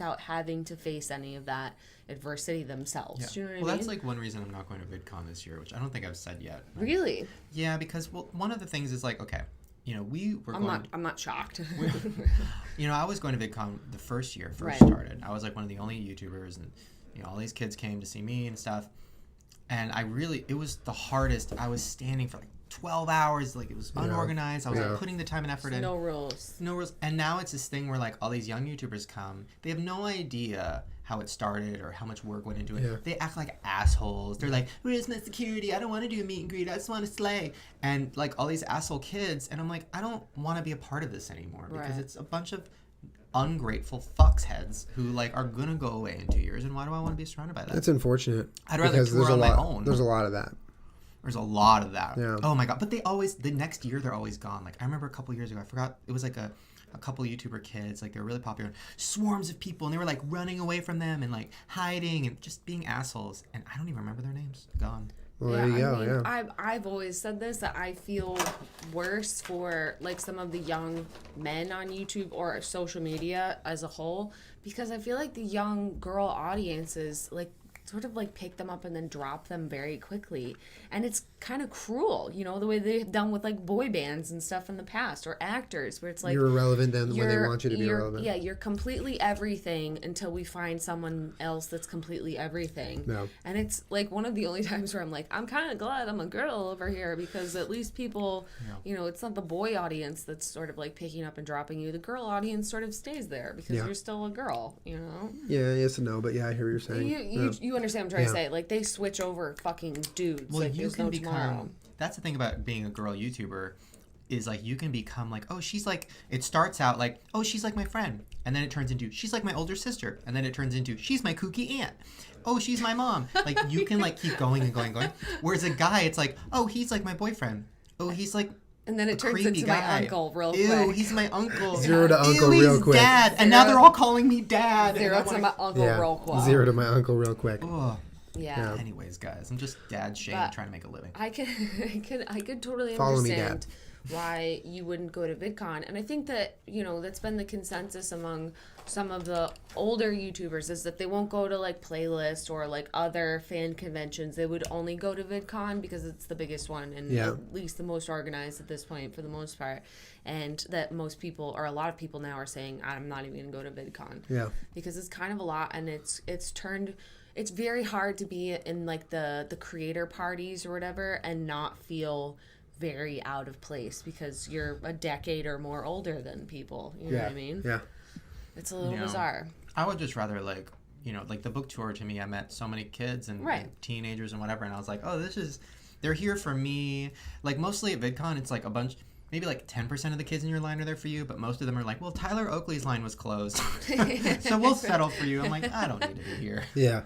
without having to face any of that adversity themselves. Yeah. Do you know what I Well, mean? that's like one reason I'm not going to VidCon this year, which I don't think I've said yet. Really? Yeah, because one of the things is like, okay, you know, I'm not shocked. You know, I was going to VidCon the first year Right. started. I was like one of the only YouTubers, and you know, all these kids came to see me and stuff. And it was the hardest. I was standing for like 12 hours, like it was unorganized. I was like putting the time and effort in. No rules. And now it's this thing where like all these young YouTubers come, they have no idea how it started or how much work went into it. Yeah. They act like assholes. They're like, where's my security? I don't want to do a meet and greet. I just want to slay. And like all these asshole kids. And I'm like, I don't want to be a part of this anymore because it's a bunch of ungrateful fucksheads who like are gonna go away in 2 years. And why do I want to be surrounded by that? That's unfortunate. I'd rather tour on my own. There's a lot of that. There's a lot of that. Yeah. Oh my god! But the next year they're always gone. Like I remember a couple years ago, I forgot, it was like a couple YouTuber kids, like they were really popular, swarms of people, and they were like running away from them and like hiding and just being assholes. And I don't even remember their names. Gone. Well, there you go. I mean, yeah. I've always said this, that I feel worse for like some of the young men on YouTube or social media as a whole, because I feel like the young girl audiences like sort of like pick them up and then drop them very quickly, and it's kind of cruel, you know, the way they've done with like boy bands and stuff in the past, or actors, where it's like you're irrelevant then when they want you to be irrelevant. Yeah, you're completely everything until we find someone else that's completely everything. No. And it's like one of the only times where I'm like, I'm kind of glad I'm a girl over here, because at least people, you know, it's not the boy audience that's sort of like picking up and dropping you. The girl audience sort of stays there because you're still a girl, you know? Yeah, yes and no, but yeah, I hear what you're saying. You understand what I'm trying to say. Like, they switch over fucking dudes. Well, like, you can no become... tomorrow. That's the thing about being a girl YouTuber, is like you can become like, oh, she's like, it starts out like, oh, she's like my friend, and then it turns into, she's like my older sister, and then it turns into, she's my kooky aunt. Oh, she's my mom. Like, you can like keep going and going and going. Whereas a guy, it's like, oh, he's like my boyfriend. Oh, he's like... And then it turns into guy. my uncle real quick. Ew, he's my uncle. Zero to uncle Ew, real he's quick. Dad. And now they're all calling me dad. Zero to my uncle real quick. Zero to my uncle real quick. Ugh. Yeah. Anyways, guys, I'm just dad shaming, trying to make a living. I could totally Follow me, understand Dad. why you wouldn't go to VidCon, and I think that, you know, that's been the consensus among some of the older YouTubers, is that they won't go to like Playlist or like other fan conventions. They would only go to VidCon because it's the biggest one and at least the most organized at this point for the most part, and that most people, or a lot of people now, are saying, I'm not even gonna go to VidCon. Yeah. Because it's kind of a lot, and it's very hard to be in like the creator parties or whatever and not feel very out of place because you're a decade or more older than people. You know what I mean? Yeah. It's a little bizarre. I would just rather like, you know, like the book tour to me, I met so many kids and teenagers and whatever, and I was like, oh, they're here for me. Like mostly at VidCon, it's like a bunch, maybe like 10% of the kids in your line are there for you, but most of them are like, well, Tyler Oakley's line was closed, so we'll settle for you. I'm like, I don't need to be here. Yeah.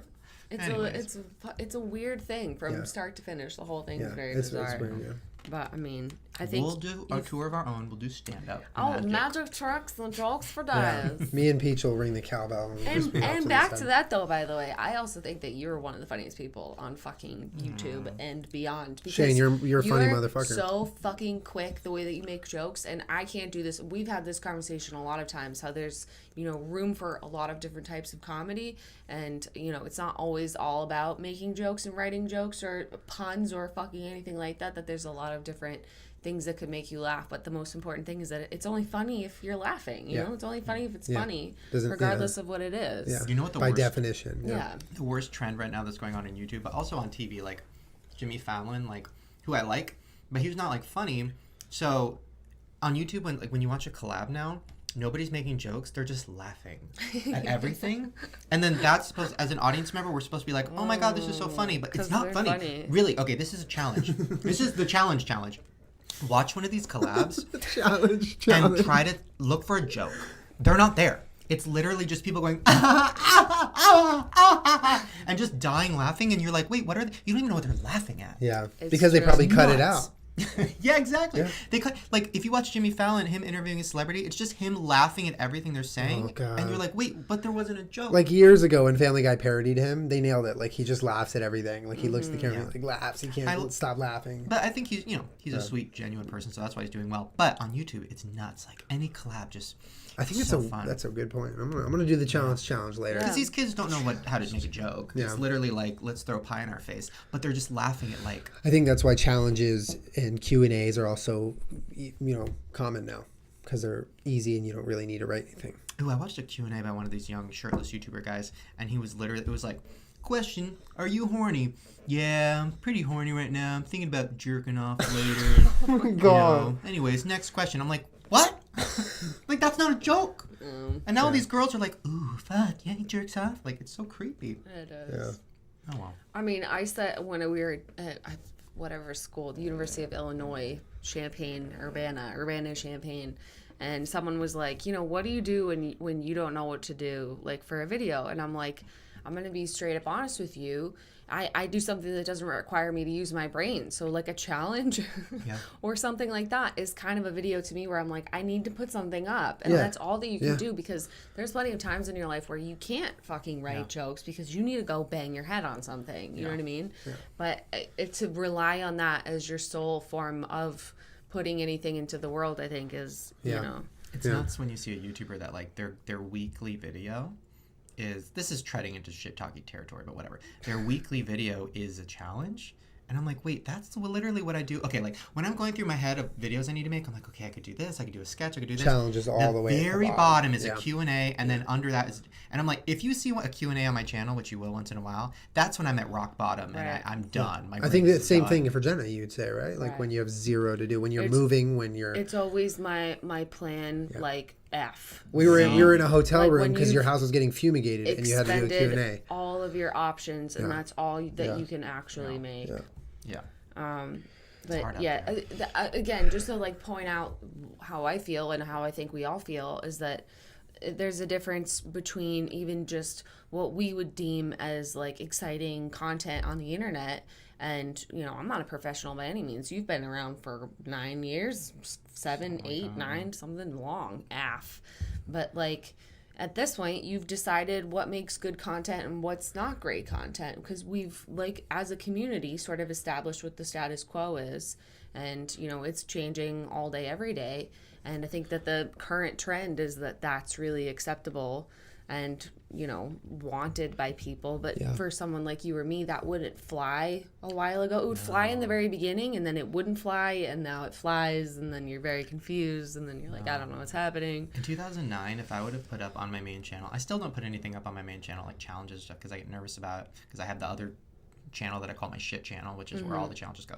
It's a weird thing from start to finish. The whole thing is very bizarre. It's weird, yeah. But I mean, I think we'll do a tour of our own. We'll do stand up. Oh, magic tricks and jokes for days. Me and Peach will ring the cowbell. And back to that though, by the way, I also think that you're one of the funniest people on fucking YouTube and beyond. Shane, you're a funny motherfucker. So fucking quick the way that you make jokes, and I can't do this. We've had this conversation a lot of times. How there's, you know, room for a lot of different types of comedy, and you know, it's not always all about making jokes and writing jokes or puns or fucking anything like that. That there's a lot of different things that could make you laugh, but the most important thing is that it's only funny if you're laughing. You know, it's only funny if it's funny, regardless of what it is. Yeah. You know what by definition. Yeah. The worst trend right now that's going on in YouTube, but also on TV, like Jimmy Fallon, like who I like, but he was not like funny. So on YouTube, when you watch a collab now, nobody's making jokes. They're just laughing at everything. And then that's supposed, as an audience member, we're supposed to be like, oh my God, this is so funny. But it's not funny. Really? Okay, this is a challenge. This is the challenge. Watch one of these collabs challenge. And try to look for a joke. They're not there. It's literally just people going, and just dying laughing. And you're like, wait, what are they? You don't even know what they're laughing at. Yeah, because they probably cut it out. Yeah, exactly. Yeah. They cut, like, if you watch Jimmy Fallon, him interviewing a celebrity, it's just him laughing at everything they're saying. Oh, God. And you're like, wait, but there wasn't a joke. Like years ago when Family Guy parodied him, they nailed it. Like he just laughs at everything. Like he looks at the camera and like laughs. He can't stop laughing. But I think he's a sweet, genuine person, so that's why he's doing well. But on YouTube, it's nuts. Like any collab, just I think fun. that's a good point. I'm gonna do the challenge later. Because these kids don't know how to make a joke. Yeah. It's literally like, let's throw pie in our face. But they're just laughing at like... I think that's why challenges and Q&As are also, common now. Because they're easy and you don't really need to write anything. Ooh, I watched a Q&A by one of these young shirtless YouTuber guys. And he was literally... It was like, question, are you horny? Yeah, I'm pretty horny right now. I'm thinking about jerking off later. Oh my God. Anyways, next question. I'm like, what? Like, that's not a joke. And now all these girls are like, ooh, fuck, yeah, he jerks off. Like, it's so creepy. It is. Yeah. Oh, well. I mean, I said when we were at whatever school, the University of Illinois, Urbana-Champaign, and someone was like, what do you do when you don't know what to do, like, for a video? And I'm like, I'm going to be straight up honest with you. I do something that doesn't require me to use my brain. So like a challenge or something like that is kind of a video to me where I'm like, I need to put something up. And that's all that you can do, because there's plenty of times in your life where you can't fucking write jokes because you need to go bang your head on something. You know what I mean? Yeah. But to rely on that as your sole form of putting anything into the world, I think is, It's nuts when you see a YouTuber that like their weekly video this is treading into shit talking territory, but whatever. Their weekly video is a challenge. And I'm like, wait, that's literally what I do. Okay, like when I'm going through my head of videos I need to make, I'm like, okay, I could do this, I could do a sketch, I could do this. Challenges all the way. The very bottom is a Q&A, and then under that is, and I'm like, if you see a Q&A on my channel, which you will once in a while, that's when I'm at rock bottom and I'm done. My I think the same thing for Jenna, you'd say, right? Like when you have zero to do, when you're moving, when you're... It's always my plan, like F. We were in a hotel room because your house was getting fumigated and you had to do a Q&A. All of your options, and that's all that you can actually make. Yeah. But yeah, again, just to like point out how I feel and how I think we all feel is that there's a difference between even just what we would deem as like exciting content on the internet. And, I'm not a professional by any means. You've been around for 9 years, 7, 8, 9, something long, But like, at this point, you've decided what makes good content and what's not great content, because we've, like, as a community, sort of established what the status quo is. And, it's changing all day, every day. And I think that the current trend is that that's really acceptable and, wanted by people. But for someone like you or me, that wouldn't fly a while ago. It would fly in the very beginning, and then it wouldn't fly, and now it flies, and then you're very confused, and then you're like, I don't know what's happening. In 2009, if I would have put up on my main channel, I still don't put anything up on my main channel, like challenges stuff, because I get nervous about it, because I have the other channel that I call my shit channel, which is where all the challenges go.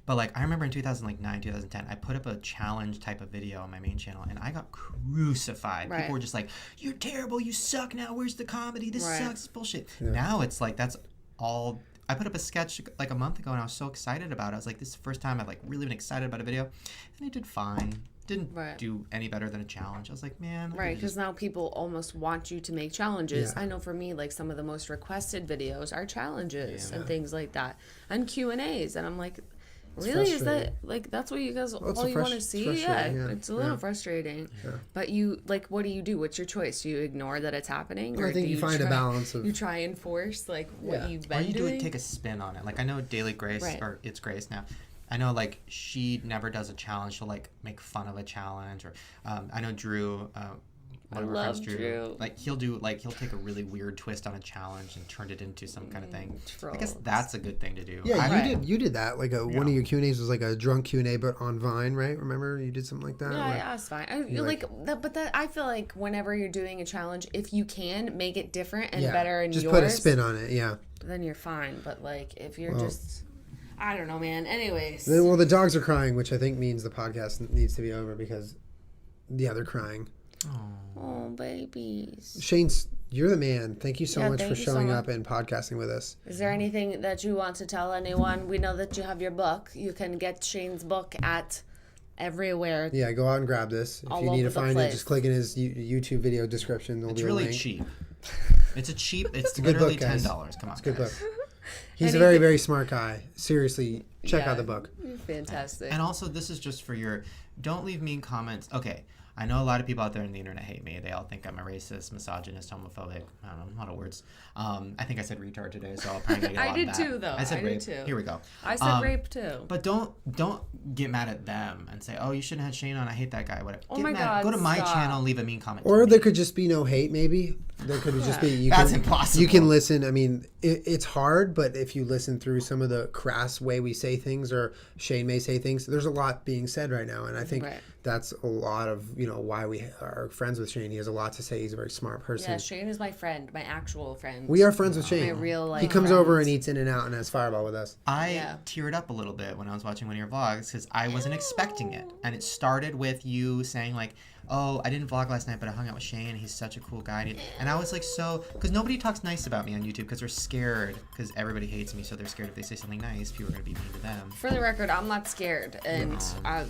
But like I remember in 2009, 2010, I put up a challenge type of video on my main channel, and I got crucified. People were just like, "You're terrible. You suck. Now where's the comedy? This sucks. It's bullshit." Yeah. Now it's like that's all. I put up a sketch like a month ago, and I was so excited about it. I was like, "This is the first time I've like really been excited about a video," and it did fine. Didn't do any better than a challenge. I was like, man. Right, because now people almost want you to make challenges. I know for me, like some of the most requested videos are challenges and things like that, and Q&As, and I'm like, really, is that like that's what you guys all you want to see? It's a little frustrating. Yeah. But you like, what do you do? What's your choice? Do you ignore that it's happening, or I think you find a balance of you try and force like what you've been doing. Or you doing? Take a spin on it. Like I know Daily Grace or It's Grace now. I know, like, she never does a challenge. She'll, like, make fun of a challenge. Or I know Drew, one of our friends, Drew. Like, he'll take a really weird twist on a challenge and turn it into some kind of thing. Trolls. I guess that's a good thing to do. Yeah, you did that. Like, one of your Q&As was, like, a drunk Q&A, but on Vine, right? Remember? You did something like that? Yeah, it's fine. I feel like whenever you're doing a challenge, if you can make it different and better and just put a spin on it, then you're fine. But, like, if you're just... I don't know, man. Anyways. Well, the dogs are crying, which I think means the podcast needs to be over because, they're crying. Oh, babies. Shane, you're the man. Thank you so much for showing up and podcasting with us. Is there anything that you want to tell anyone? We know that you have your book. You can get Shane's book at everywhere. Yeah, go out and grab this. If you need to find it, just click in his YouTube video description. It's really cheap. It's a literally good book, $10. Come on, it's a good book. He's a very, very smart guy. Seriously, check out the book. Fantastic. And also, this is just for don't leave mean comments. Okay, I know a lot of people out there on the internet hate me. They all think I'm a racist, misogynist, homophobic. I don't know, a lot of words. I think I said retard today, so I'll probably get a lot I did of that. too, though. I said I did rape. too. Here we go. I said rape too. But don't get mad at them and say, oh, you shouldn't have had Shane on. I hate that guy. Whatever. Oh get my mad. God, Go to my stop. channel and leave a mean comment. Or to there me. could just be no hate, maybe. There could just be. That's impossible. You can listen. I mean, it's hard, but if you listen through some of the crass way we say things, or Shane may say things, there's a lot being said right now, and I think that's a lot of why we are friends with Shane. He has a lot to say. He's a very smart person. Yeah, Shane is my friend, my actual friend. We are friends with Shane. My real life He comes friend. over and eats In and Out and has Fireball with us. I teared up a little bit when I was watching one of your vlogs because I wasn't expecting it. And it started with you saying like, oh, I didn't vlog last night, but I hung out with Shane. He's such a cool guy. And I was like, because nobody talks nice about me on YouTube because they're scared because everybody hates me. So they're scared if they say something nice, people are going to be mean to them. For the record, I'm not scared. And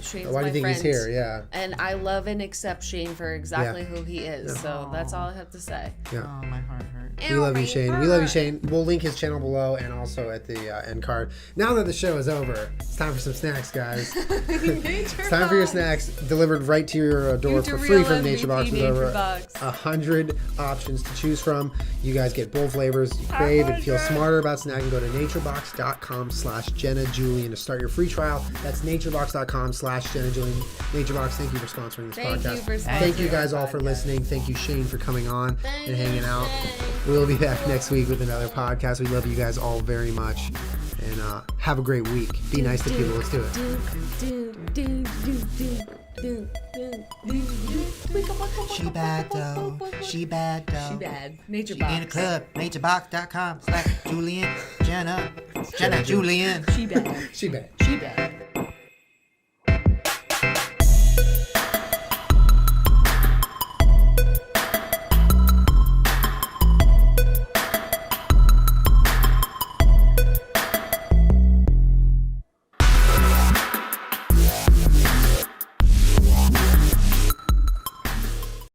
Shane's Why do my you think friend. he's here? Yeah. And I love and accept Shane for exactly who he is. So that's all I have to say. Yeah. Oh, my heart hurt. We love you, Shane. We love you, Shane. We'll link his channel below and also at the end card. Now that the show is over, it's time for some snacks, guys. It's time for your snacks delivered right to your door for free from Nature Box with over 100 options to choose from. You guys get both flavors you crave and feel smarter about snacking. Go to naturebox.com/Jenna Julien to start your free trial. That's naturebox.com/Jenna Julien. NatureBox, thank you for sponsoring this podcast. Thank you guys all for listening. Thank you, Shane, for coming on and hanging out. We'll be back next week with another podcast. We love you guys all very much. And have a great week. Be nice to people. Let's do it. She bad though. She bad though. She bad. Nature She Box. in a club. Naturebox.com/Julien. Jenna. Julien. She bad. She bad. She bad.